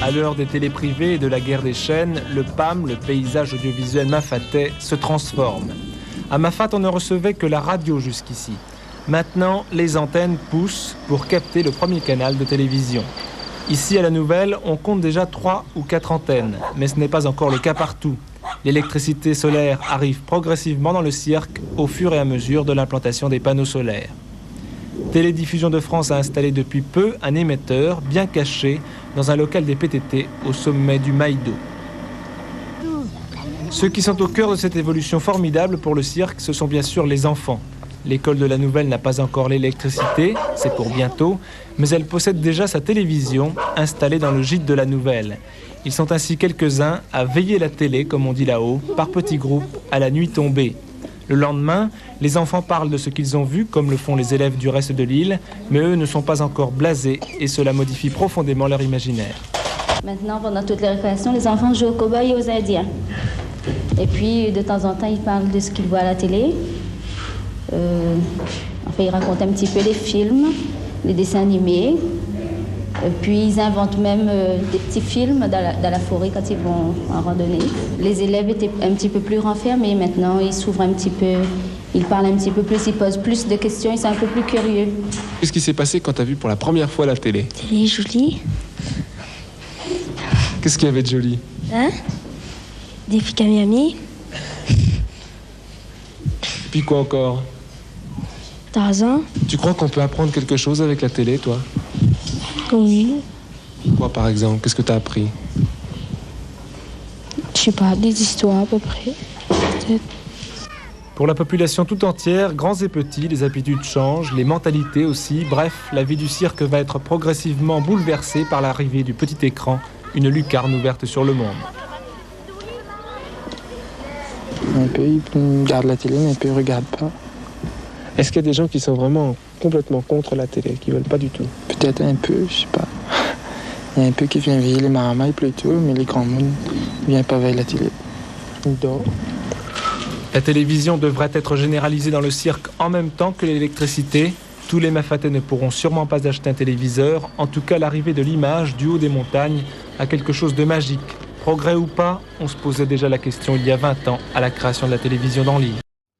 À l'heure des télés privées et de la guerre des chaînes, le PAM, le paysage audiovisuel mafatais, se transforme. À Mafate, on ne recevait que la radio jusqu'ici. Maintenant, les antennes poussent pour capter le premier canal de télévision. Ici, à la Nouvelle, on compte déjà 3 ou 4 antennes, mais ce n'est pas encore le cas partout. L'électricité solaire arrive progressivement dans le cirque au fur et à mesure de l'implantation des panneaux solaires. Télédiffusion de France a installé depuis peu un émetteur bien caché dans un local des PTT au sommet du Maïdo. Ceux qui sont au cœur de cette évolution formidable pour le cirque, ce sont bien sûr les enfants. L'école de la Nouvelle n'a pas encore l'électricité, c'est pour bientôt, mais elle possède déjà sa télévision installée dans le gîte de la Nouvelle. Ils sont ainsi quelques-uns à veiller la télé, comme on dit là-haut, par petits groupes, à la nuit tombée. Le lendemain, les enfants parlent de ce qu'ils ont vu, comme le font les élèves du reste de l'île, mais eux ne sont pas encore blasés et cela modifie profondément leur imaginaire. Maintenant, pendant toutes les récréations, les enfants jouent aux cow-boys et aux Indiens. Et puis, de temps en temps, ils parlent de ce qu'ils voient à la télé. Ils racontent un petit peu les films, les dessins animés. Puis ils inventent même des petits films dans la forêt quand ils vont en randonnée. Les élèves étaient un petit peu plus renfermés, maintenant ils s'ouvrent un petit peu, ils parlent un petit peu plus, ils posent plus de questions, ils sont un peu plus curieux. Qu'est-ce qui s'est passé quand tu as vu pour la première fois la télé? Télé jolie. Qu'est-ce qu'il y avait de joli? Hein? Des filles à Miami. Puis quoi encore? Tarzan. Tu crois qu'on peut apprendre quelque chose avec la télé, toi? Oui. Quoi, par exemple? Qu'est-ce que tu as appris? Je sais pas, des histoires à peu près. Peut-être. Pour la population tout entière, grands et petits, les habitudes changent, les mentalités aussi. Bref, la vie du cirque va être progressivement bouleversée par l'arrivée du petit écran, une lucarne ouverte sur le monde. Un peu, ils regardent la télé, mais un peu, ils ne regardent pas. Est-ce qu'il y a des gens qui sont vraiment complètement contre la télé, qui ne veulent pas du tout? Peut-être un peu, je sais pas. Il y a un peu qui vient veiller les maramailles plutôt, mais les grands mondes ne viennent pas veiller la télé. Ils dorment. La télévision devrait être généralisée dans le cirque en même temps que l'électricité. Tous les Mafatais ne pourront sûrement pas acheter un téléviseur. En tout cas, l'arrivée de l'image du haut des montagnes a quelque chose de magique. Progrès ou pas, on se posait déjà la question il y a 20 ans à la création de la télévision dans l'île.